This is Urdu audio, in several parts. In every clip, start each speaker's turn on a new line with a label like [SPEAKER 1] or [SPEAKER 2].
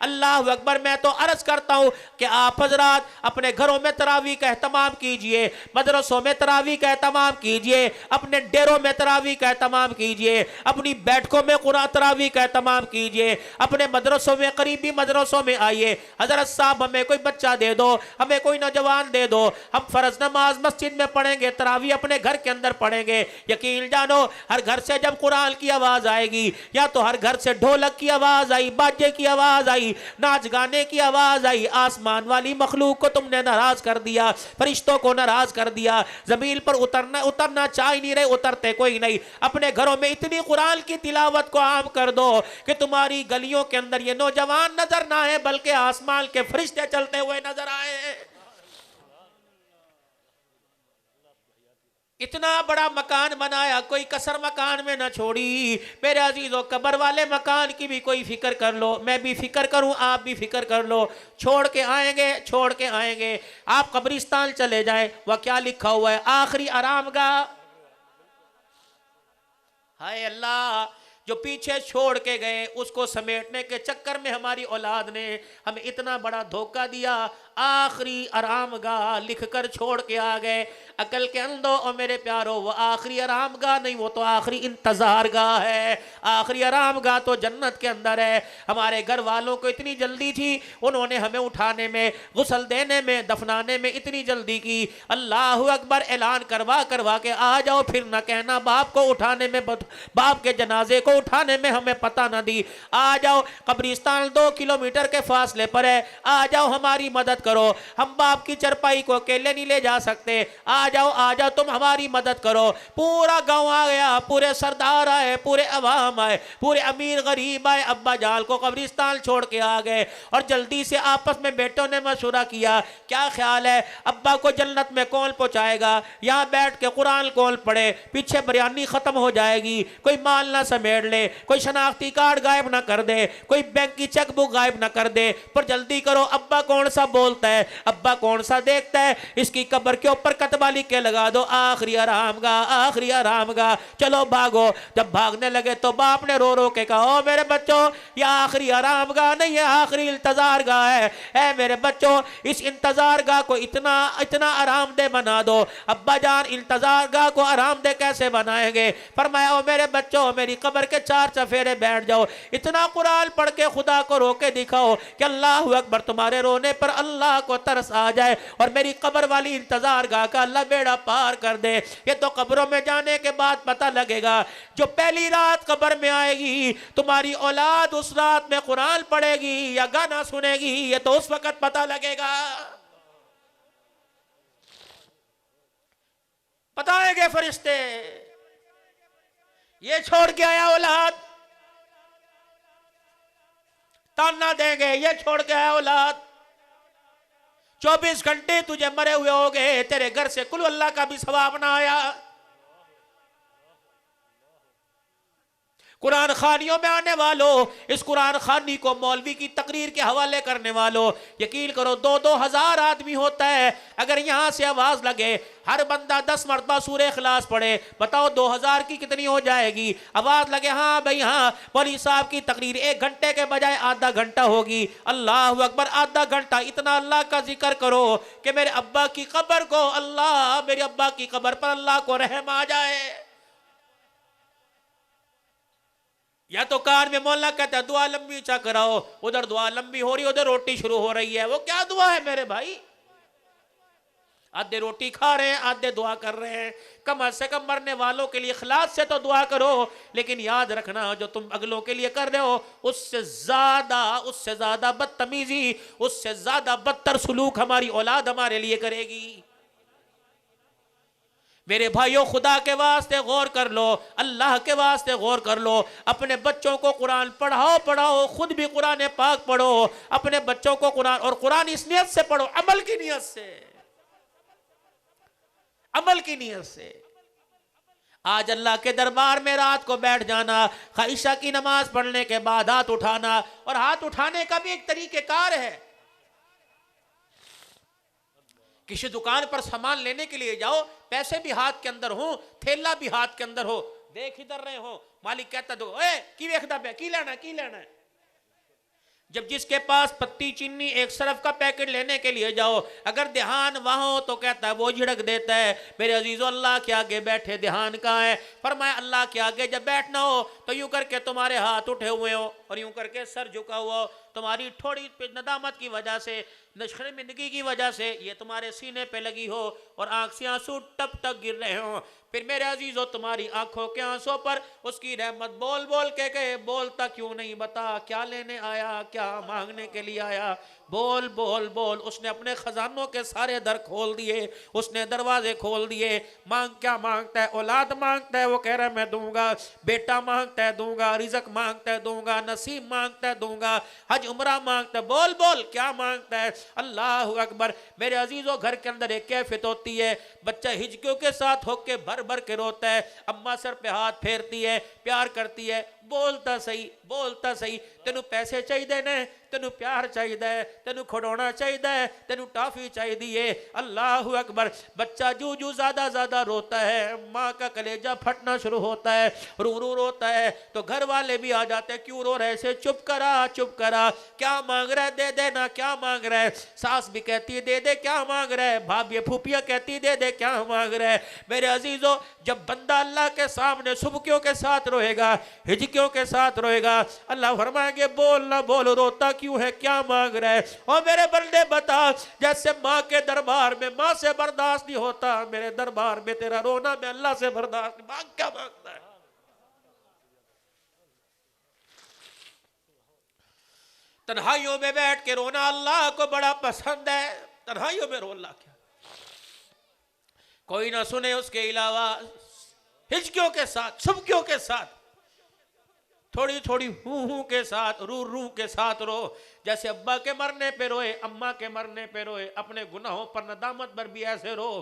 [SPEAKER 1] اللہ اکبر. میں تو عرض کرتا ہوں کہ آپ حضرات اپنے گھروں میں تراویح کا اہتمام کیجئے, مدرسوں میں تراویح کا اہتمام کیجئے, اپنے ڈیروں میں تراویح کا اہتمام کیجئے, اپنی بیٹھکوں میں قرآن تراویح کا اہتمام کیجئے, اپنے مدرسوں میں قریبی مدرسوں میں آئیے. حضرت صاحب ہمیں کوئی بچہ دے دو, ہمیں کوئی نوجوان دے دو, ہم فرض نماز مسجد میں پڑھیں گے, تراویح اپنے گھر کے اندر پڑھیں گے. یقین جانو ہر گھر سے جب قرآن کی آواز آئے گی, یا تو ہر گھر سے ڈھولک کی آواز آئی, باجے کی آواز آئی, ناچ گانے کی آواز آئی, آسمان والی مخلوق کو تم نے ناراض کر دیا, فرشتوں کو ناراض کر دیا, زمین پر اترنا چاہ نہیں رہے, اترتے کوئی نہیں. اپنے گھروں میں اتنی قرآن کی تلاوت کو عام کر دو کہ تمہاری گلیوں کے اندر یہ نوجوان نظر نہ آئے بلکہ آسمان کے فرشتے چلتے ہوئے نظر آئے. اتنا بڑا مکان بنایا, کوئی کسر مکان میں نہ چھوڑی. میرے عزیزو قبر والے مکان کی بھی کوئی فکر کر لو, میں بھی فکر کروں, آپ بھی فکر کر لو. چھوڑ کے آئیں گے, چھوڑ کے آئیں گے. آپ قبرستان چلے جائیں, وہ کیا لکھا ہوا ہے, آخری آرام گاہ. ہائے اللہ, جو پیچھے چھوڑ کے گئے اس کو سمیٹنے کے چکر میں ہماری اولاد نے ہمیں اتنا بڑا دھوکہ دیا. آخری آرام گاہ لکھ کر چھوڑ کے آ گئے. عقل کے اندھو اور میرے پیارو, وہ آخری آرام گاہ نہیں, وہ تو آخری انتظار گاہ ہے. آخری آرام گاہ تو جنت کے اندر ہے. ہمارے گھر والوں کو اتنی جلدی تھی, انہوں نے ہمیں اٹھانے میں, غسل دینے میں, دفنانے میں اتنی جلدی کی. اللہ اکبر اعلان کروا کے آ جاؤ, پھر نہ کہنا باپ کو اٹھانے میں, باپ کے جنازے کو اٹھانے میں ہمیں پتہ نہ دی. آ جاؤ, قبرستان 2 کلومیٹر کے فاصلے پر ہے, آ جاؤ ہماری مدد کرو. ہم باپ کی چرپائی کو اکیلے نہیں لے جا سکتے, آ جاؤ تم ہماری مدد کرو. پورا گاؤں آ گیا, پورے سردار آئے, پورے عوام آئے, پورے امیر غریب آئے. ابا جان کو قبرستان چھوڑ کے آ گئے اور جلدی سے آپس میں بیٹوں نے مشورہ کیا, کیا خیال ہے ابا کو جنت میں کون پہنچائے گا, یہاں بیٹھ کے قرآن کون پڑھے, پیچھے بریانی ختم ہو جائے گی, کوئی مال نہ سمیٹ لے, کوئی شناختی کارڈ غائب نہ کر دے, کوئی بینک کی چیک بک غائب نہ کر دے. پر جلدی کرو, ابا کون سا بولتا ہے, ابا کون سا دیکھتا ہے, اس کی قبر کے اوپر کتبہ لکھ کے لگا دو, آخری آرام گاہ, آخری آرام گاہ. چلو بھاگو. جب بھاگنے لگے تو باپ نے رو رو کے کہا, او میرے بچوں, یہ آخری آرام گاہ نہیں ہے, آخری انتظار گاہ ہے. اے میرے بچوں, اس انتظار گاہ کو اتنا آرام دہ بنا دو. ابا جان انتظار گاہ کو آرام دہ کیسے بنائیں گے؟ فرمایا, او میرے بچوں, میری قبر کے 4 چفیرے بیٹھ جاؤ, اتنا قرآن پڑھ کے خدا کو رو کے دکھاؤ کہ اللہ اکبر, تمہارے رونے پر اللہ کو ترس آ جائے اور میری قبر والی انتظار گاہ کا اللہ بیڑا پار کر دے. یہ تو قبروں میں جانے کے بعد پتہ لگے گا. جو پہلی رات قبر میں آئے گی, تمہاری اولاد اس رات میں قرآن پڑھے گی یا گانا سنے گی, یہ تو اس وقت پتہ لگے گا. بتائیں گے فرشتے, یہ چھوڑ کے آیا اولاد, تانا دیں گے, یہ چھوڑ کے آیا اولاد, 24 گھنٹے تجھے مرے ہوئے ہو گئے, تیرے گھر سے کل اللہ کا بھی ثواب نہ آیا. قرآن خانیوں میں آنے والوں, اس قرآن خانی کو مولوی کی تقریر کے حوالے کرنے والوں, یقین کرو 2-2 ہزار آدمی ہوتا ہے. اگر یہاں سے آواز لگے, ہر بندہ 10 مرتبہ سورہ اخلاص پڑھے, بتاؤ 2000 کی کتنی ہو جائے گی؟ آواز لگے, ہاں بھئی ہاں, مولوی صاحب کی تقریر 1 گھنٹے کے بجائے آدھا گھنٹہ ہوگی. اللہ اکبر, آدھا گھنٹہ اتنا اللہ کا ذکر کرو کہ میرے ابا کی قبر کو اللہ, میرے ابا کی قبر پر اللہ کو رحم آ جائے. یا تو کار میں مولانا کہتا ہے دعا لمبی چا کراؤ, ادھر دعا لمبی ہو رہی, ادھر روٹی شروع ہو رہی ہے. وہ کیا دعا ہے میرے بھائی؟ آدھے روٹی کھا رہے ہیں, آدھے دعا کر رہے ہیں. کم از کم مرنے والوں کے لیے اخلاص سے تو دعا کرو, لیکن یاد رکھنا جو تم اگلوں کے لیے کر رہے ہو اس سے زیادہ بدتمیزی, اس سے زیادہ بدتر سلوک ہماری اولاد ہمارے لیے کرے گی. میرے بھائیوں, خدا کے واسطے غور کر لو, اللہ کے واسطے غور کر لو. اپنے بچوں کو قرآن پڑھاؤ, خود بھی قرآن پاک پڑھو. اپنے بچوں کو قرآن, اور قرآن اس نیت سے پڑھو, عمل کی نیت سے, عمل کی نیت سے. آج اللہ کے دربار میں رات کو بیٹھ جانا, عشاء کی نماز پڑھنے کے بعد ہاتھ اٹھانا, اور ہاتھ اٹھانے کا بھی ایک طریقہ کار ہے. کسی دکان پر سامان لینے کے لیے جاؤ, پیسے بھی ہاتھ کے اندر ہوں, تھیلا بھی ہاتھ کے اندر ہو, دیکھ ادھر رہے ہو, مالک کہتا دو, اے کی ویکھدا پیا, کی لینا ہے, جب جس کے پاس پتی چینی ایک صرف کا پیکٹ لینے کے لیے جاؤ، اگر دھیان وہاں ہو تو کہتا ہے وہ جھڑک دیتا ہے، میرے عزیزو اللہ کے آگے بیٹھے دھیان کہاں ہے؟ فرمایا اللہ کے آگے جب بیٹھنا ہو تو یوں کر کے تمہارے ہاتھ اٹھے ہوئے ہو اور یوں کر کے سر جھکا ہوا ہو، تمہاری تھوڑی ندامت کی وجہ سے، شرمندگی کی وجہ سے یہ تمہارے سینے پہ لگی ہو اور آنکھ سے آنسو ٹپ ٹپ گر رہے ہوں، پھر میرے عزیزو تمہاری آنکھوں کے آنسوں پر اس کی رحمت بول بول کے کہے، بولتا کیوں نہیں، بتا کیا لینے آیا، کیا مانگنے کے لیے آیا، بول بول بول۔ اس نے اپنے خزانوں کے سارے در کھول دیے، اس نے دروازے کھول دیے۔ مانگ کیا مانگتا ہے؟ اولاد مانگتا ہے، وہ کہہ رہا ہے میں دوں گا، بیٹا مانگتا ہے دوں گا، رزق مانگتا ہے دوں گا، نصیب مانگتا ہے دوں گا، حج عمرہ مانگتا ہے، بول بول کیا مانگتا ہے؟ اللہ اکبر۔ میرے عزیزو گھر کے اندر ایک کیفیت ہوتی ہے، بچہ ہجکیوں کے ساتھ ہو کے بھر بھر کے روتا ہے، اماں سر پہ ہاتھ پھیرتی ہے، پیار کرتی ہے، بولتا صحیح بولتا صحیح، تینوں پیسے چاہیے نا، تینوں پیار چاہیے، تینوں کھڑونا چاہیے، تینوں ٹافی چاہیے۔ اللہ اکبر۔ بچہ جو جو زیادہ زیادہ روتا ہے، ماں کا کلیجہ پھٹنا شروع ہوتا ہے، رو رو روتا ہے تو گھر والے بھی آ جاتے ہیں، کیوں رو رہے سے؟ چپ کرا، کیا مانگ رہا ہے؟ دے دے نا، کیا مانگ رہا ہے؟ ساس بھی کہتی ہے دے دے، کیا مانگ رہا ہے؟ بھابی پھوپھیاں کہتی ہے دے دے، کیا مانگ رہا ہے؟ میرے عزیزو جب بندہ اللہ کے سامنے سبکیوں کے ساتھ روئے گا، ہجکیوں کے ساتھ روئے گا، اللہ فرمائیں گے بول نہ بول، روتا کیوں ہے، کیا مانگ رہا ہے؟ اور میرے بندے بتا، جیسے ماں کے دربار میں ماں سے برداشت نہیں ہوتا، میرے دربار میں تیرا رونا میں اللہ سے برداشت نہیں، مانگ کیا مانگتا ہے؟ تنہائیوں میں بیٹھ کے رونا اللہ کو بڑا پسند ہے، تنہائیوں میں رو اللہ کیا، کوئی نہ سنے اس کے علاوہ، ہجکیوں کے ساتھ، سبکیوں کے ساتھ، تھوڑی تھوڑی ہوں کے ساتھ، رو کے ساتھ رو، جیسے ابا کے مرنے پہ روئے، اماں کے مرنے پہ روئے، اپنے گناہوں پر ندامت پر بھی ایسے رو،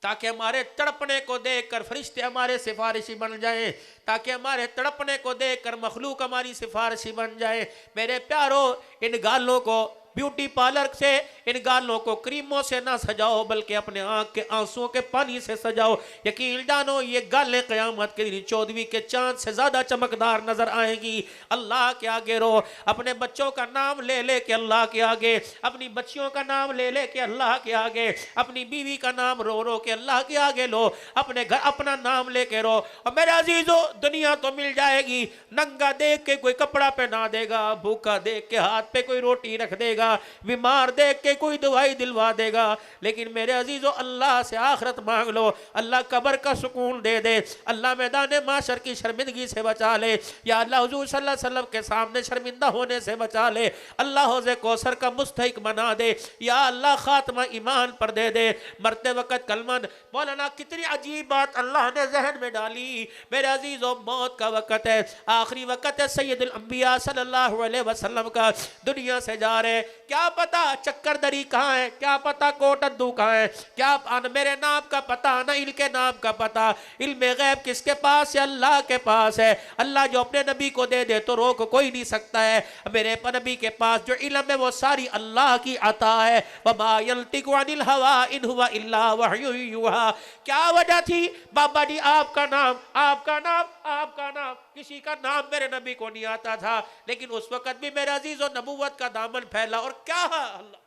[SPEAKER 1] تاکہ ہمارے تڑپنے کو دیکھ کر فرشتے ہمارے سفارشی بن جائیں، تاکہ ہمارے تڑپنے کو دیکھ کر مخلوق ہماری سفارشی بن جائے۔ میرے پیارو، ان گالوں کو بیوٹی پارلر سے، ان گالوں کو کریموں سے نہ سجاؤ، بلکہ اپنے آنکھ کے آنسوں کے پانی سے سجاؤ۔ یقین جانو یہ گالیں قیامت کے دن 14ویں کے چاند سے زیادہ چمکدار نظر آئیں گی۔ اللہ کے آگے رو، اپنے بچوں کا نام لے لے کے اللہ کے آگے، اپنی بچیوں کا نام لے لے کے اللہ کے آگے، اپنی بیوی کا نام رو رو کے اللہ کے آگے لو، اپنے گھر اپنا نام لے کے رو۔ اور میرے عزیزو دنیا تو مل جائے گی، ننگا دیکھ کے کوئی کپڑا پہنا دے گا، بھوکا دیکھ کے ہاتھ پہ کوئی روٹی رکھ دے گا، بیمار دیکھ کے کوئی دوائی دلوا دے گا، لیکن میرے عزیزو اللہ سے آخرت مانگ لو، اللہ قبر کا سکون دے دے، اللہ میدان معاشر کی شرمندگی سے بچا لے، یا اللہ حضور صلی اللہ علیہ وسلم کے سامنے شرمندہ ہونے سے بچا لے، اللہ حوض کوثر کا مستحق بنا دے، یا اللہ خاتمہ ایمان پر دے دے۔ مرتے وقت کلمہ مولانا کتنی عجیب بات اللہ نے ذہن میں ڈالی، میرے عزیزو موت کا وقت ہے، آخری وقت ہے، سید الانبیاء صلی اللہ علیہ وسلم کا دنیا سے جا رہے، کیا پتا چکر دری کہاں ہے، کیا پتا کوٹ ادو کہاں ہے، کیا میرے نام کا پتا نہ ان کے نام کا پتا، علم غیب کس کے پاس ہے؟ اللہ کے پاس ہے، اللہ جو اپنے نبی کو دے دے تو روک کوئی نہیں سکتا ہے، میرے نبی کے پاس جو علم ہے وہ ساری اللہ کی عطا ہے، وَمَا يَنْطِقُ عَنِ الْهَوَىٰ إِنْ هُوَ إِلَّا وَحْيٌ يُوحَىٰ۔ کیا وجہ تھی بابا جی آپ کا نام، آپ کا نام، آپ کا نام، کسی کا نام میرے نبی کو نہیں آتا تھا، لیکن اس وقت بھی میرے عزیز و نبوت کا دامن پھیلا، اور کیا اللہ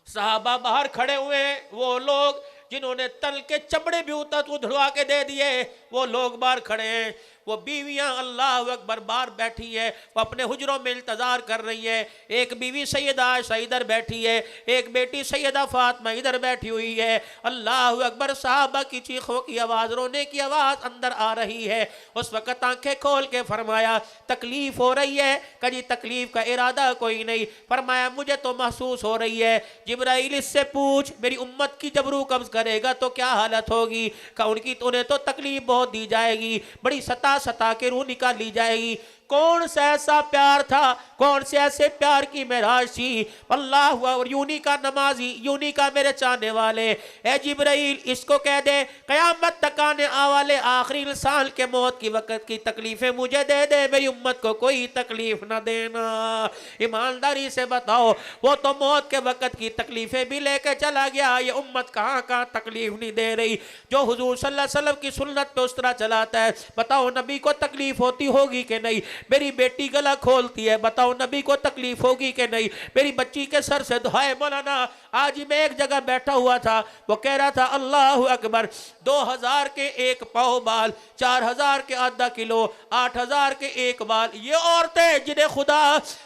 [SPEAKER 1] صحابہ باہر کھڑے ہوئے، وہ لوگ جنہوں نے تل کے چمڑے بھی ادھڑوا کے دے دیے، وہ لوگ باہر کھڑے ہیں، وہ بیویاں اللہ اکبر باہر بیٹھی ہے، وہ اپنے حجروں میں انتظار کر رہی ہے، ایک بیوی سیدہ عائشہ ادھر بیٹھی ہے، ایک بیٹی سیدہ فاطمہ ادھر بیٹھی ہوئی ہے، اللہ اکبر، صحابہ کی چیخوں کی آواز، رونے کی آواز اندر آ رہی ہے۔ اس وقت آنکھیں کھول کے فرمایا تکلیف ہو رہی ہے؟ کہ جی تکلیف کا ارادہ کوئی نہیں، فرمایا مجھے تو محسوس ہو رہی ہے، جبرائیل اس سے پوچھ میری امت کی جب روح قبض کرے گا تو کیا حالت ہوگی؟ کہ ان کی تو انہیں تو تکلیف بہت دی جائے گی، بڑی ستا کے روح نکال لی جائے گی۔ کون سا ایسا پیار تھا، کون سے ایسے پیار کی معراج تھی؟ اللہ اور یونی کا نمازی، یونی کا میرے چاہنے والے، اے جبرائیل اس کو کہہ دے قیامت تک آنے آوالے آخری انسان کے موت کی وقت کی تکلیفیں مجھے دے دے، میری امت کو کوئی تکلیف نہ دینا۔ ایمانداری سے بتاؤ، وہ تو موت کے وقت کی تکلیفیں بھی لے کے چلا گیا، یہ امت کہاں کہاں تکلیف نہیں دے رہی؟ جو حضور صلی اللہ علیہ وسلم کی سنت پہ اس طرح چلاتا ہے، بتاؤ نبی کو تکلیف ہوتی ہوگی کہ نہیں؟ میری بیٹی گلا کھولتی ہے، بتاؤ نبی کو تکلیف ہوگی کہ نہیں؟ میری بچی کے سر سے دعائے مولانا آج ہی میں ایک جگہ بیٹھا ہوا تھا، وہ کہہ رہا تھا اللہ اکبر، 2000 کے 1 پاؤ بال، 4000 کے آدھا کلو، 8000 کے 1 بال، یہ عورتیں جنہیں خدا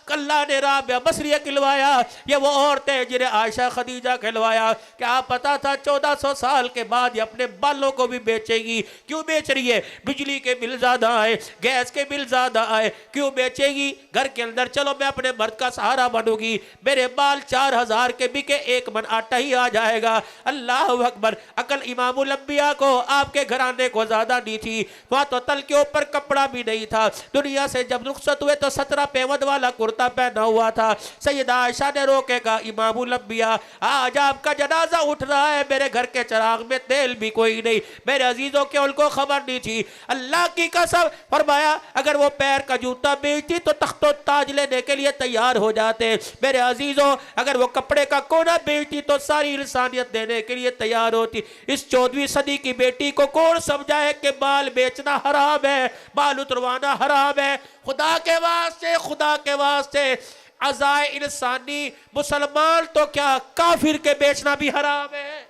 [SPEAKER 1] اللہ نے رابعہ بصریہ کھلوایا، یہ وہ عورتیں جنہیں عائشہ خدیجہ کھلوایا، کیا پتا تھا 1400 سال کے بعد یہ اپنے بالوں کو بھی بیچے گی؟ کیوں بیچ رہی ہے؟ بجلی کے بل زیادہ آئے، گیس کے بل زیادہ آئے، کیوں بیچے گی؟ گھر کے اندر چلو میں اپنے مرد کا سہارا بنوں گی، میرے بال 4000 کے بکے 1 من آٹا ہی آ جائے گا۔ اللہ اکبر، عقل امام الانبیاء کو، آپ کے گھرانے کو زیادہ نہیں تھی، وہاں تو تل کے اوپر کپڑا بھی نہیں تھا، دنیا سے جب رخصت ہوئے تو 17 پیوند والا کرتا پہنا ہوا تھا۔ سیدہ عائشہ نے روکے کہا امام الانبیاء آج آپ کا جنازہ اٹھ رہا ہے، میرے گھر کے چراغ میں تیل بھی کوئی نہیں، میرے عزیزوں کے ان کو خبر نہیں تھی۔ اللہ کی قسم فرمایا اگر وہ پیر کا جوتا بیچتی تو تخت و تاج لینے کے لیے تیار ہو جاتے، میرے عزیزوں اگر وہ کپڑے کا کونا بیچتی تو ساری انسانیت دینے کے لیے تیار ہوتی۔ اس 14ویں صدی کی بیٹی کو کون سمجھائے کہ بال بیچنا حرام ہے، بال اتروانا حرام ہے؟ خدا کے واسطے، خدا کے واسطے، عزائے انسانی مسلمان تو کیا کافر کے بیچنا بھی حرام ہے؟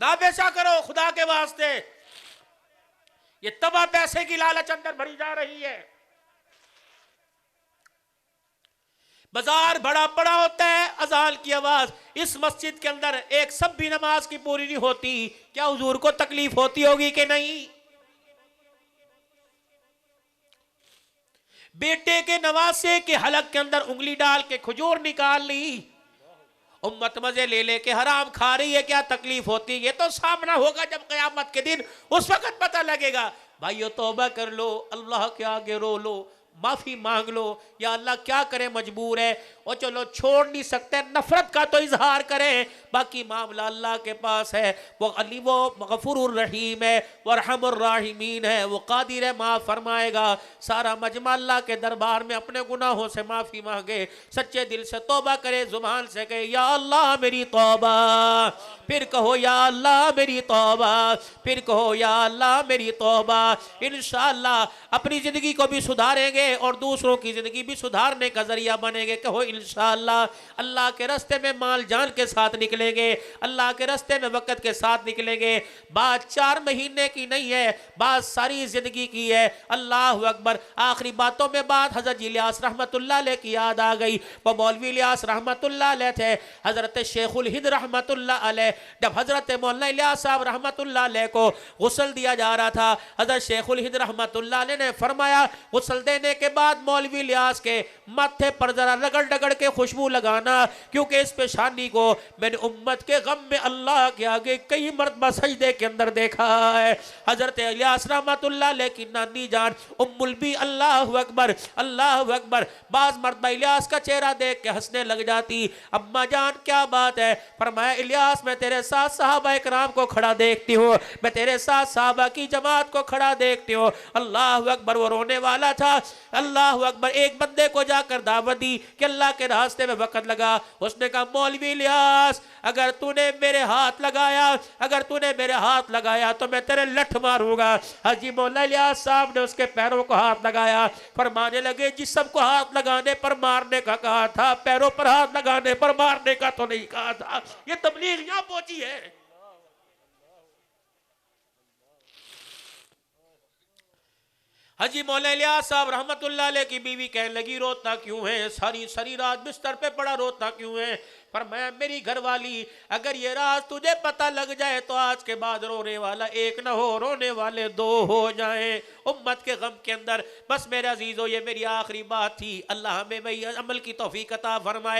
[SPEAKER 1] نہ بیچا کرو خدا کے واسطے، یہ تباہ پیسے کی لالچ اندر بھری جا رہی ہے۔ بازار بڑا بڑا ہوتا ہے، اذان کی آواز اس مسجد کے اندر ایک سب بھی نماز کی پوری نہیں ہوتی، کیا حضور کو تکلیف ہوتی ہوگی کہ نہیں؟ بیٹے کے نواسے کے حلق کے اندر انگلی ڈال کے کھجور نکال لی، امت مزے لے لے کے حرام کھا رہی ہے، کیا تکلیف ہوتی؟ یہ تو سامنا ہوگا جب قیامت کے دن، اس وقت پتہ لگے گا۔ بھائیو توبہ کر لو، اللہ کے آگے رو لو، معافی مانگ لو، یا اللہ کیا کریں مجبور ہے، اور چلو چھوڑ نہیں سکتے، نفرت کا تو اظہار کریں، باقی معاملہ اللہ کے پاس ہے، وہ علی وہ غفور الرحیم ہے، ورحم الراحمین ہے، وہ قادر ہے معاف فرمائے گا۔ سارا مجمع اللہ کے دربار میں اپنے گناہوں سے معافی مانگے، سچے دل سے توبہ کرے، زبان سے کہے یا اللہ میری توبہ، پھر کہو یا اللہ میری توبہ، پھر کہو یا اللہ میری توبہ۔ انشاءاللہ اپنی زندگی کو بھی سدھاریں گے اور دوسروں کی زندگی بھی سدھارنے کا ذریعہ بنیں گے۔ کہو انشاءاللہ اللہ کے راستے میں مال جان کے ساتھ نکلیں گے، اللہ کے راستے میں وقت کے ساتھ نکلیں گے۔ بات 4 مہینے کی نہیں ہے، بات ساری زندگی کی ہے۔ اللہ اکبر۔ آخری باتوں میں بات حضرت الیاس رحمت اللہ علیہ کی یاد آ گئی۔ وہ مولوی الیاس رحمت اللہ علیہ تھے، حضرت شیخ الہند رحمت اللہ علیہ، جب حضرت مولانا الیاس صاحب رحمت اللہ علیہ کو غسل دیا جا رہا تھا، حضرت شیخ الہند رحمت اللہ علیہ نے فرمایا غسل دینے کے بعد مولوی الیاس کے ماتھے پر ذرا رگڑ رگڑ کے خوشبو لگانا، کیونکہ اس پیشانی کو میں نے امت کے غم میں اللہ کے آگے کئی مرتبہ سجدے کے اندر دیکھا ہے۔ حضرت الیاس رحمت اللہ علیہ کی نانی جان ام البی، اللہ اکبر اللہ اکبر، بعض مرتبہ الیاس کا چہرہ دیکھ کے ہنسنے لگ جاتی۔ اماں جان کیا بات ہے؟ فرمایا الیاس میں تیرے ساتھ صحابہ اکرام کو کھڑا دیکھتی ہوں، میں تیرے ساتھ صحابہ کی جماعت کو کھڑا دیکھتی ہوں۔ اللہ اکبر، وہ رونے والا تھا۔ اللہ اکبر، ایک بندے کو جا کر دعوت دی کہ اللہ کے راستے میں وقت لگا، اس نے کہا مولوی الیاس اگر تو نے میرے ہاتھ لگایا، اگر تو نے میرے ہاتھ لگایا تو میں تیرے لٹھ ماروں گا۔ حاجی مولانا الیاس صاحب نے اس کے پیروں کو ہاتھ لگایا، فرمانے لگے جسم کو ہاتھ لگانے پر مارنے کا کہا تھا، پیروں پر ہاتھ لگانے پر مارنے کا تو نہیں کہا تھا۔ یہ تبلیغ یہاں پہنچی ہے۔ حجی مولانا الیاس صاحب رحمت اللہ علیہ کی بیوی کہنے لگی روتا کیوں ہے؟ ساری رات بستر پہ پڑا روتا کیوں ہے؟ فرمایا میری گھر والی اگر یہ راز تجھے پتہ لگ جائے تو آج کے بعد رونے والا 1 نہ ہو، رونے والے 2 ہو جائیں امت کے غم کے اندر۔ بس میرے عزیزو یہ میری آخری بات تھی، اللہ ہمیں وہی عمل کی توفیق عطا فرمائے۔